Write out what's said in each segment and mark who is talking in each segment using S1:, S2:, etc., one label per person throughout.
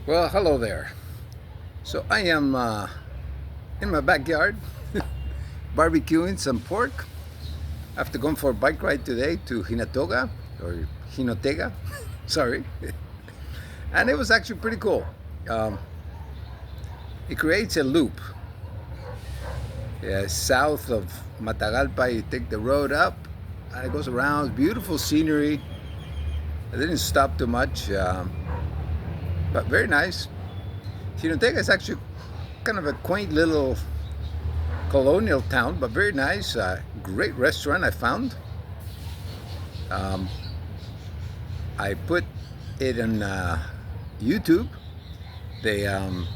S1: Well, hello there. So I am in my backyard barbecuing some pork after going for a bike ride today to Hinatoga or Jinotega. Sorry. And it was actually pretty cool. Um, it creates a loop. South of Matagalpa, you take the road up and it goes around. Beautiful scenery. I didn't stop too much, but very nice. Jinotega is actually kind of a quaint little colonial town, but very nice. Great restaurant I found. Um, I put it on YouTube. The um,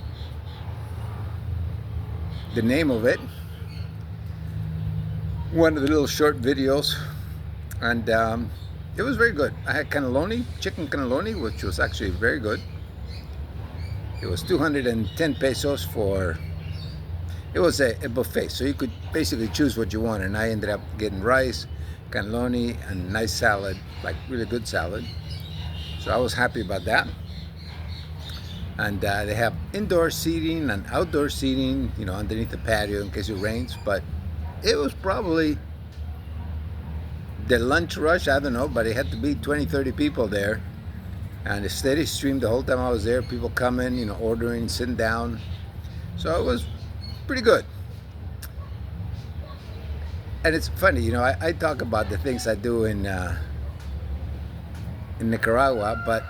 S1: the name of it, one of the little short videos, and it was very good. I had cannelloni, chicken cannelloni, which was actually very good. It was 210 pesos for. It was a buffet, so you could basically choose what you want, and I ended up getting rice, cannelloni, and nice salad, like really good salad. So I was happy about that. And they have indoor seating and outdoor seating, underneath the patio in case it rains. But it was probably the lunch rush, I don't know, but it had to be 20, 30 people there. And a steady stream the whole time I was there, people coming, ordering, sitting down. So it was pretty good. And it's funny, I talk about the things I do in Nicaragua, but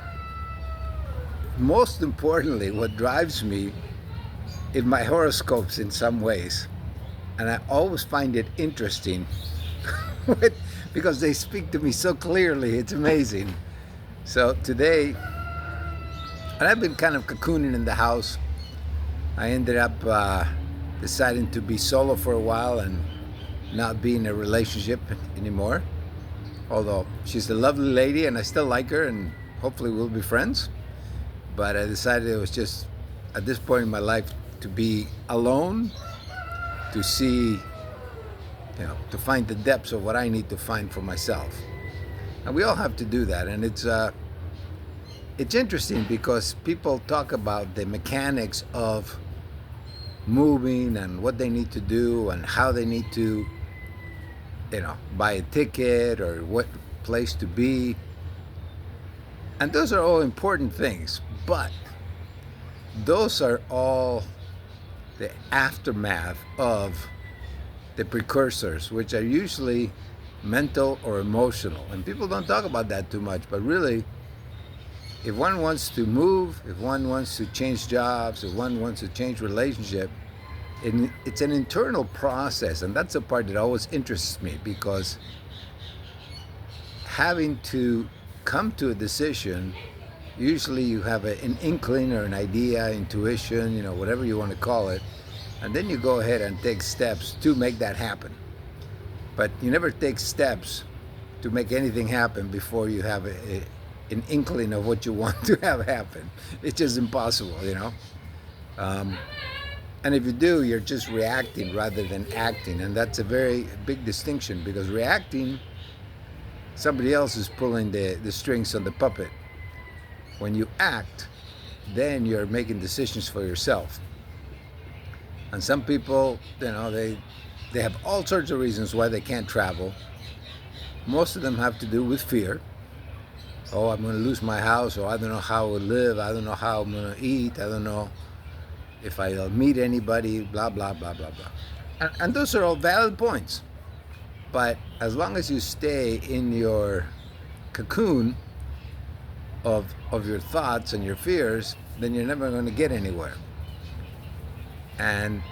S1: most importantly, what drives me is my horoscopes in some ways. And I always find it interesting because they speak to me so clearly. It's amazing. So today, and I've been kind of cocooning in the house. I ended up deciding to be solo for a while and not be in a relationship anymore. Although she's a lovely lady and I still like her and hopefully we'll be friends. But I decided it was just at this point in my life to be alone, to see, to find the depths of what I need to find for myself. And we all have to do that. And it's interesting because people talk about the mechanics of moving and what they need to do and how they need to, buy a ticket or what place to be. And those are all important things, but those are all the aftermath of the precursors, which are usually mental or emotional. And people don't talk about that too much, but really, if one wants to move, if one wants to change jobs, if one wants to change relationship, it's an internal process. And that's the part that always interests me, because having to come to a decision, usually you have an inkling or an idea, intuition, whatever you want to call it, and then you go ahead and take steps to make that happen. But you never take steps to make anything happen before you have an inkling of what you want to have happen. It's just impossible. And if you do, you're just reacting rather than acting, and that's a very big distinction, because reacting, somebody else is pulling the strings on the puppet. When you act, then you're making decisions for yourself. And some people, they have all sorts of reasons why they can't travel. Most of them have to do with fear. Oh, I'm going to lose my house, or I don't know how I'll live, I don't know how I'm going to eat, I don't know if I'll meet anybody, blah, blah, blah, blah, blah. And those are all valid points. But as long as you stay in your cocoon of your thoughts and your fears, then you're never going to get anywhere. And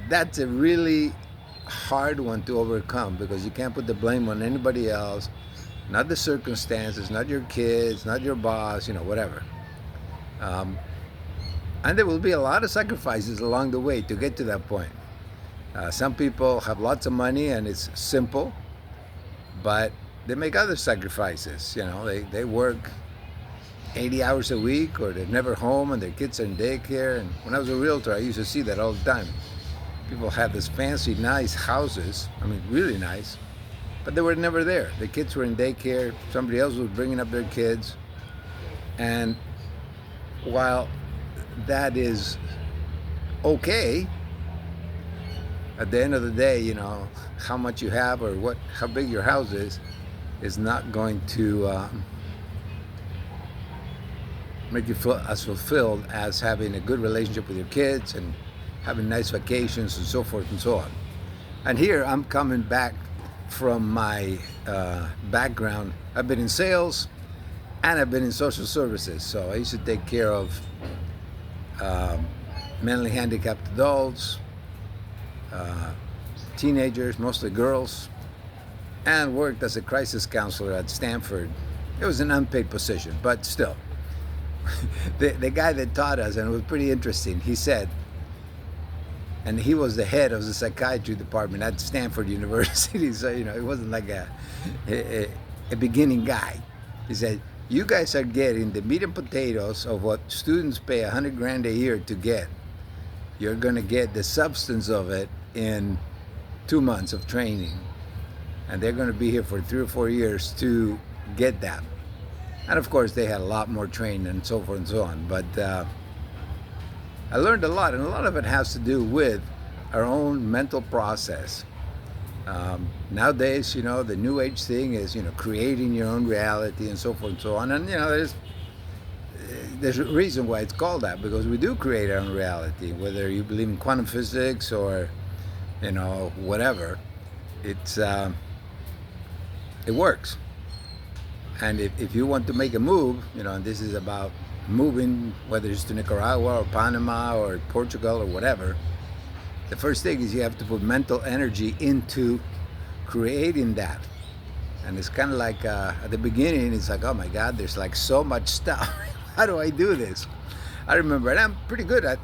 S1: that's a really hard one to overcome, because you can't put the blame on anybody else, not the circumstances, not your kids, not your boss, whatever. And there will be a lot of sacrifices along the way to get to that point. Some people have lots of money and it's simple, but they make other sacrifices. They work 80 hours a week, or they're never home and their kids are in daycare. And when I was a realtor, I used to see that all the time. People had these fancy, nice houses, really nice, but they were never there. The kids were in daycare, somebody else was bringing up their kids. And while that is okay, at the end of the day, how much you have or how big your house is not going to make you feel as fulfilled as having a good relationship with your kids and having nice vacations and so forth and so on. And here I'm coming back from my background. I've been in sales and I've been in social services. So I used to take care of mentally handicapped adults, teenagers, mostly girls, and worked as a crisis counselor at Stanford. It was an unpaid position, but still. The guy that taught us, and it was pretty interesting, he said, and he was the head of the psychiatry department at Stanford University, so it wasn't like a beginning guy. He said, you guys are getting the meat and potatoes of what students pay $100,000 a year to get. You're going to get the substance of it in 2 months of training, and they're going to be here for 3 or 4 years to get that. And of course they had a lot more training and so forth and so on, but I learned a lot, and a lot of it has to do with our own mental process. Nowadays, the new age thing is, creating your own reality and so forth and so on. And, there's a reason why it's called that, because we do create our own reality, whether you believe in quantum physics or, whatever. It works. And if you want to make a move, and this is about moving, whether it's to Nicaragua or Panama or Portugal or whatever, the first thing is you have to put mental energy into creating that. And it's kind of like at the beginning, it's like, oh my God, there's like so much stuff. How do I do this? I remember, and I'm pretty good at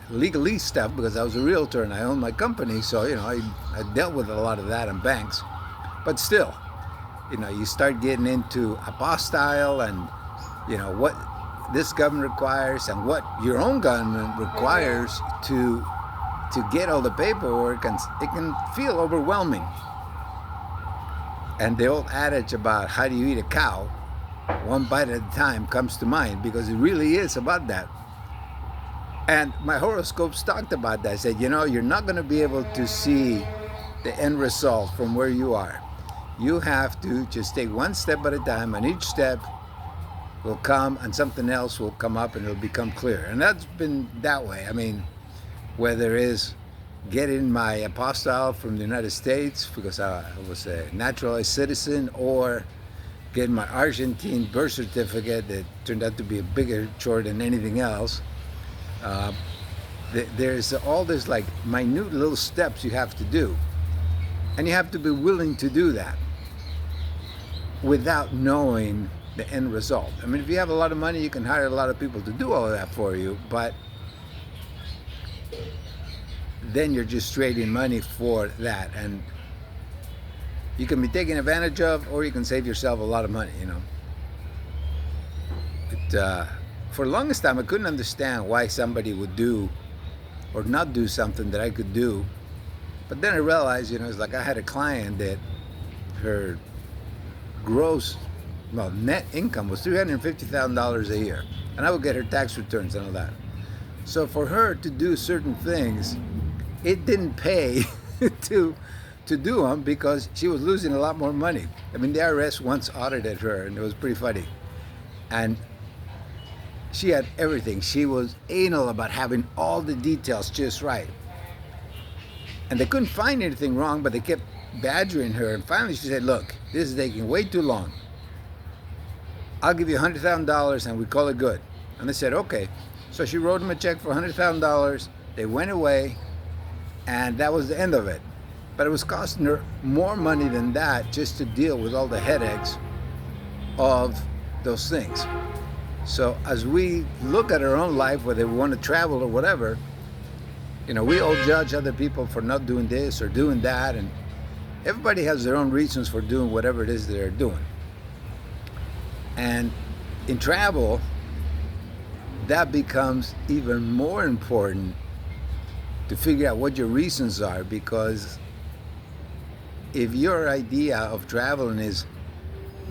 S1: legalese stuff because I was a realtor and I owned my company. So, I dealt with a lot of that in banks. But still, you start getting into apostille and, what this government requires and what your own government requires to get all the paperwork, and it can feel overwhelming. And the old adage about how do you eat a cow, one bite at a time, comes to mind, because it really is about that. And my horoscopes talked about that. I said, you're not going to be able to see the end result from where you are. You have to just take one step at a time, and each step will come and something else will come up and it'll become clear. And that's been that way. I mean, whether it is getting my apostille from the United States because I was a naturalized citizen, or getting my Argentine birth certificate that turned out to be a bigger chore than anything else. There's all this like minute little steps you have to do. And you have to be willing to do that without knowing the end result. I mean, if you have a lot of money, you can hire a lot of people to do all of that for you, but then you're just trading money for that. And you can be taken advantage of, or you can save yourself a lot of money, But, for the longest time, I couldn't understand why somebody would do or not do something that I could do. But then I realized, it's like I had a client that her net income was $350,000 a year. And I would get her tax returns and all that. So for her to do certain things, it didn't pay to do them because she was losing a lot more money. I mean, the IRS once audited her, and it was pretty funny. And she had everything. She was anal about having all the details just right. And they couldn't find anything wrong, but they kept badgering her. And finally she said, look, this is taking way too long. I'll give you $100,000 and we call it good. And they said, okay. So she wrote them a check for $100,000. They went away, and that was the end of it. But it was costing her more money than that just to deal with all the headaches of those things. So as we look at our own life, whether we want to travel or whatever, we all judge other people for not doing this or doing that, and everybody has their own reasons for doing whatever it is they're doing. And in travel, that becomes even more important to figure out what your reasons are, because if your idea of traveling is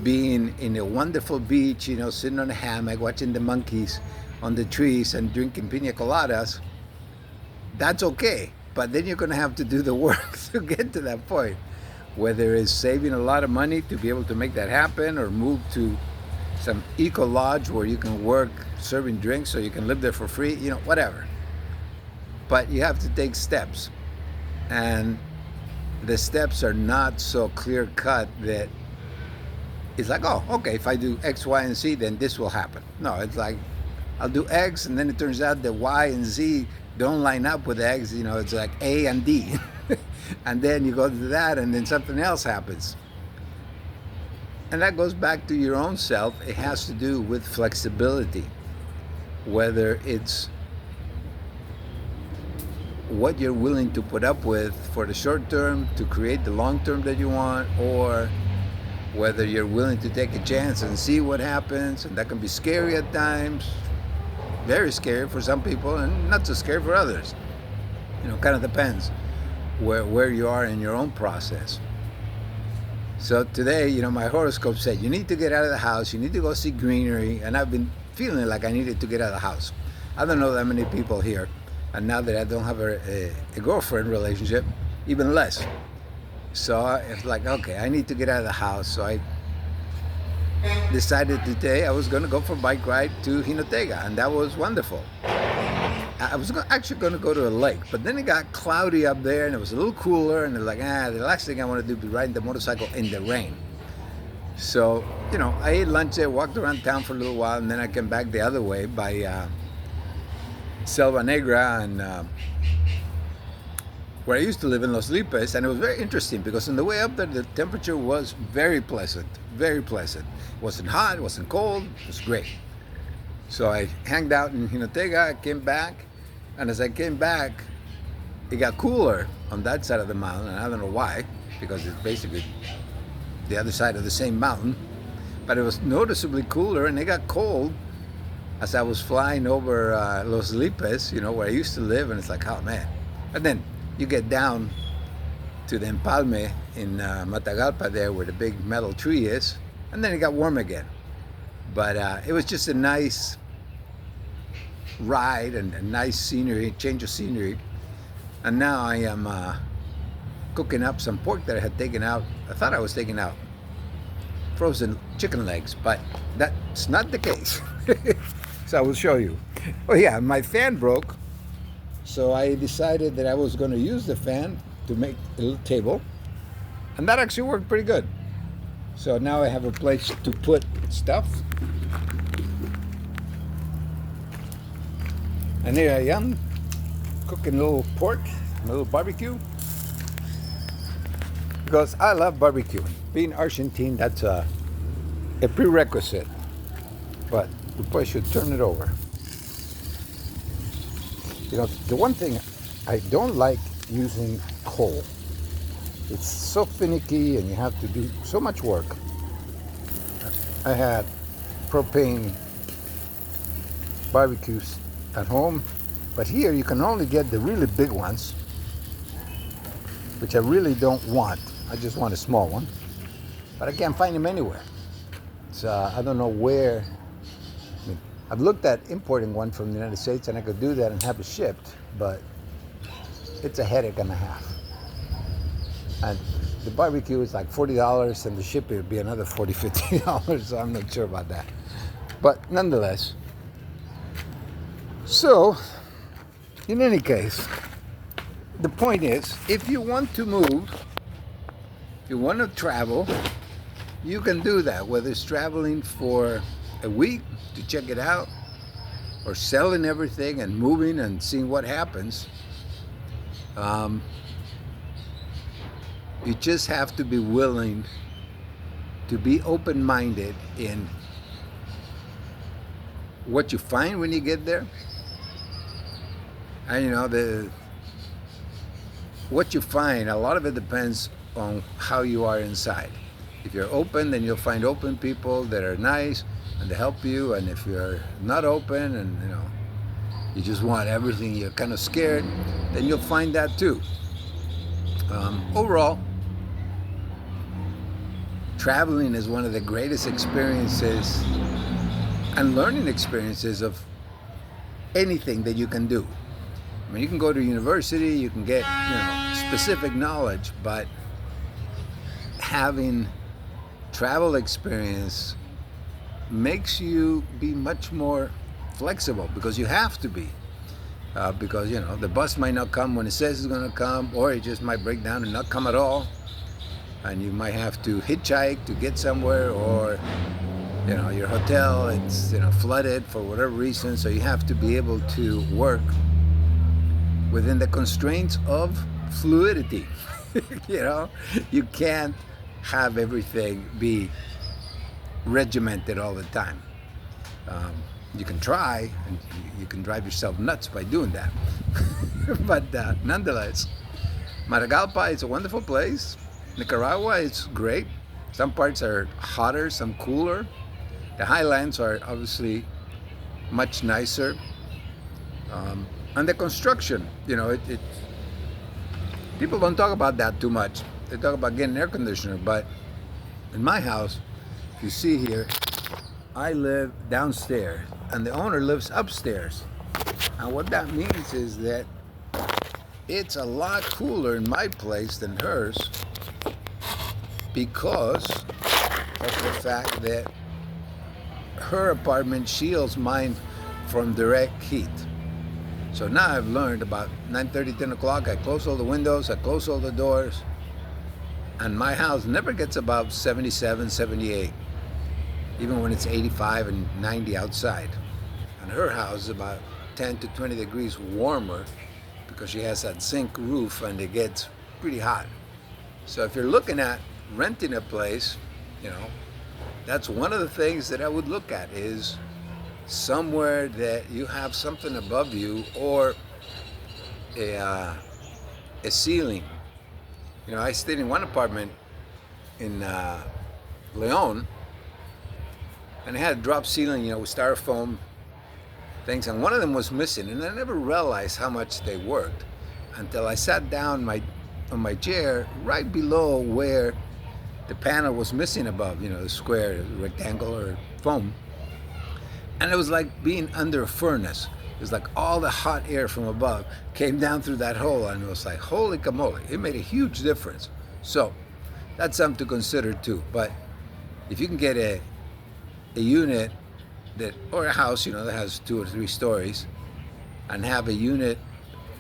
S1: being in a wonderful beach, sitting on a hammock, watching the monkeys, on the trees and drinking pina coladas, that's okay. But then you're going to have to do the work to get to that point. Whether it's saving a lot of money to be able to make that happen, or move to some eco lodge where you can work serving drinks so you can live there for free, whatever. But you have to take steps. And the steps are not so clear cut that it's like, oh, okay, if I do X, Y, and Z, then this will happen. No, it's like, I'll do X, and then it turns out that Y and Z don't line up with X. It's like A and D. And then you go to that, and then something else happens. And that goes back to your own self. It has to do with flexibility, whether it's what you're willing to put up with for the short term to create the long term that you want, or whether you're willing to take a chance and see what happens. And that can be scary at times, very scary for some people, and not so scary for others. Kind of depends where you are in your own process. So today, my horoscope said you need to get out of the house, you need to go see greenery, and I've been feeling like I needed to get out of the house. I don't know that many people here, and now that I don't have a girlfriend relationship, even less. So it's like, okay, I need to get out of the house. So I decided today I was going to go for a bike ride to Jinotega, and that was wonderful. I was actually going to go to a lake, but then it got cloudy up there, and it was a little cooler, and it was like, the last thing I want to do is ride the motorcycle in the rain. So, I ate lunch there, walked around town for a little while, and then I came back the other way by Selva Negra and where I used to live in Los Lipes, and it was very interesting because on the way up there, the temperature was very pleasant, very pleasant. It wasn't hot, it wasn't cold, it was great. So I hanged out in Jinotega, I came back, and as I came back, it got cooler on that side of the mountain, and I don't know why, because it's basically the other side of the same mountain, but it was noticeably cooler, and it got cold as I was flying over Los Lipes, where I used to live, and it's like, oh man. And then you get down to the Empalme in Matagalpa there, where the big metal tree is, and then it got warm again. But it was just a nice ride and a nice scenery, change of scenery. And now I am cooking up some pork that I had taken out. I thought I was taking out frozen chicken legs, but that's not the case. So I will show you. Oh yeah, my fan broke. So I decided that I was going to use the fan to make a little table. And that actually worked pretty good. So now I have a place to put stuff. And here I am, cooking a little pork, a little barbecue. Because I love barbecuing. Being Argentine, that's a prerequisite. But we probably should turn it over. The one thing I don't like using coal. It's so finicky and you have to do so much work. I had propane barbecues at home, but here you can only get the really big ones, which I really don't want. I just want a small one, but I can't find them anywhere. So I don't know where. I've looked at importing one from the United States, and I could do that and have it shipped, but it's a headache and a half. And the barbecue is like $40, and the shipping would be another $40, $50, so I'm not sure about that. But nonetheless, so in any case, the point is, if you want to move, if you want to travel, you can do that, whether it's traveling for a week to check it out, or selling everything and moving and seeing what happens. You just have to be willing to be open-minded in what you find when you get there. And what you find, a lot of it depends on how you are inside. If you're open, then you'll find open people that are nice and to help you. And if you're not open and you just want everything, you're kind of scared, then you'll find that too. Overall, traveling is one of the greatest experiences and learning experiences of anything that you can do. I mean, you can go to university, you can get, specific knowledge, but having travel experience makes you be much more flexible because you have to be. Because the bus might not come when it says it's going to come, or it just might break down and not come at all, and you might have to hitchhike to get somewhere, or your hotel it's flooded for whatever reason, so you have to be able to work within the constraints of fluidity. You can't have everything be regimented all the time. You can try, and you can drive yourself nuts by doing that. But nonetheless, Matagalpa is a wonderful place. Nicaragua is great. Some parts are hotter, some cooler. The highlands are obviously much nicer. And the construction, people don't talk about that too much. They talk about getting an air conditioner, but in my house, if you see here, I live downstairs and the owner lives upstairs. And what that means is that it's a lot cooler in my place than hers because of the fact that her apartment shields mine from direct heat. So now I've learned about 9:30, 10 o'clock, I close all the windows, I close all the doors, and my house never gets above 77, 78, even when it's 85 and 90 outside. And her house is about 10 to 20 degrees warmer because she has that zinc roof and it gets pretty hot. So if you're looking at renting a place, that's one of the things that I would look at is somewhere that you have something above you or a ceiling. I stayed in one apartment in Leon, and it had a drop ceiling, with styrofoam things, and one of them was missing, and I never realized how much they worked until I sat down on my chair right below where the panel was missing above, the square, rectangle, or foam. And it was like being under a furnace. It was like all the hot air from above came down through that hole, and it was like, holy camole. It made a huge difference. So that's something to consider too. But if you can get a unit or a house, that has 2 or 3 stories, and have a unit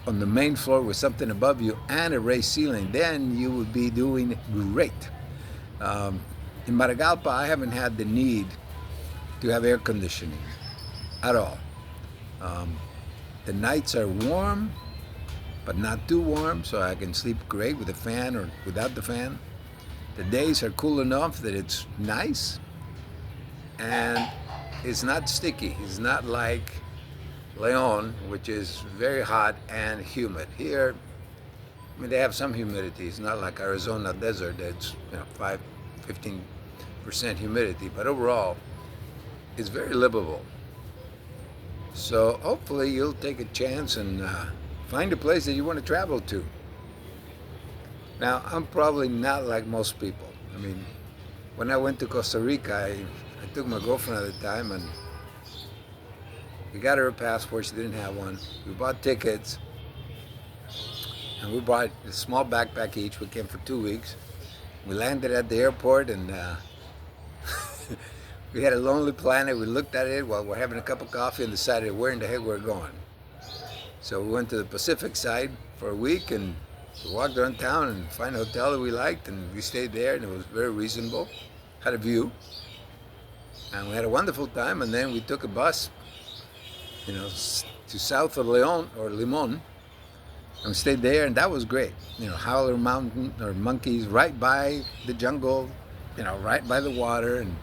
S1: on the main floor with something above you and a raised ceiling, then you would be doing great. In Matagalpa, I haven't had the need to have air conditioning at all. The nights are warm, but not too warm, so I can sleep great with a fan or without the fan. The days are cool enough that it's nice, and it's not sticky. It's not like Leon, which is very hot and humid. Here, they have some humidity. It's not like Arizona desert that's 15% humidity, but overall, it's very livable. So hopefully you'll take a chance and find a place that you want to travel to. Now, I'm probably not like most people. When I went to Costa Rica, I took my girlfriend at the time, and we got her a passport. She didn't have one. We bought tickets, and we bought a small backpack each. We came for 2 weeks. We landed at the airport, and we had a Lonely Planet. We looked at it while we're having a cup of coffee and decided where in the heck we're going. So we went to the Pacific side for a week, and we walked around town and found a hotel that we liked, and we stayed there, and it was very reasonable. Had a view, and we had a wonderful time. And then we took a bus, to south of Leon or Limon, and we stayed there, and that was great. Howler Mountain or monkeys right by the jungle, right by the water, and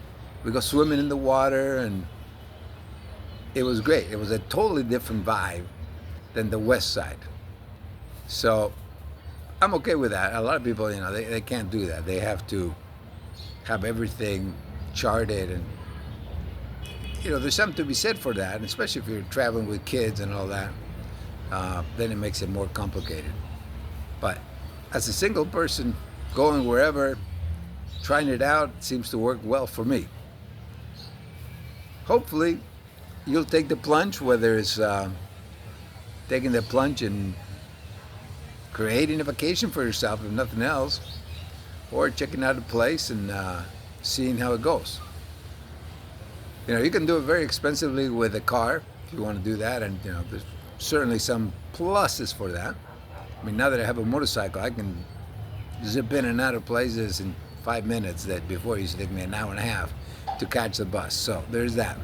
S1: we go swimming in the water, and it was great. It was a totally different vibe than the west side. So I'm okay with that. A lot of people, they can't do that. They have to have everything charted, and there's something to be said for that, and especially if you're traveling with kids and all that, then it makes it more complicated. But as a single person going wherever, trying it out seems to work well for me. Hopefully you'll take the plunge, whether it's taking the plunge and creating a vacation for yourself, if nothing else, or checking out a place and seeing how it goes. You know, you can do it very expensively with a car if you want to do that, and you know, there's certainly some pluses for that. I mean, now that I have a motorcycle, I can zip in and out of places in 5 minutes that before it used to take me an hour and a half to catch the bus. So there's that.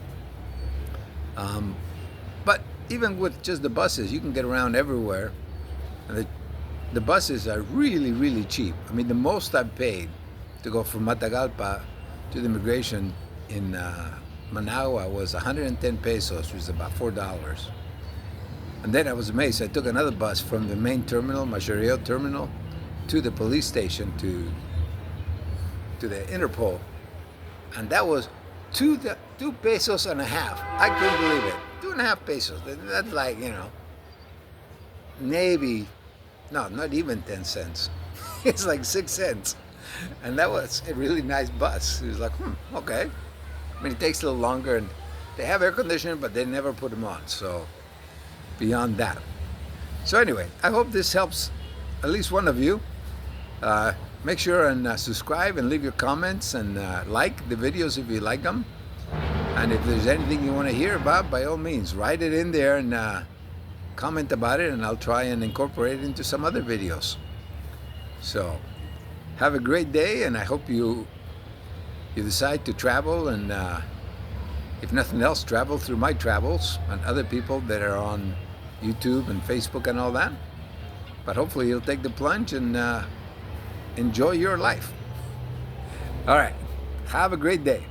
S1: But even with just the buses, you can get around everywhere. And the buses are really, really cheap. I mean, the most I've paid to go from Matagalpa to the immigration in Managua was 110 pesos, which is about $4. And then I was amazed. I took another bus from the main terminal, Machareo terminal, to the police station, to the Interpol. And that was two pesos and a half. I couldn't believe it. 2.5 pesos. That's like, you know, maybe, no, not even 10 cents. It's like 6 cents. And that was a really nice bus. It was like, okay. I mean, it takes a little longer, and they have air conditioning, but they never put them on. So beyond that. So anyway, I hope this helps at least one of you. Make sure and subscribe and leave your comments, and like the videos if you like them. And if there's anything you want to hear about, by all means, write it in there and comment about it, and I'll try and incorporate it into some other videos. So have a great day, and I hope you decide to travel, and if nothing else, travel through my travels and other people that are on YouTube and Facebook and all that. But hopefully you'll take the plunge and enjoy your life. All right. Have a great day.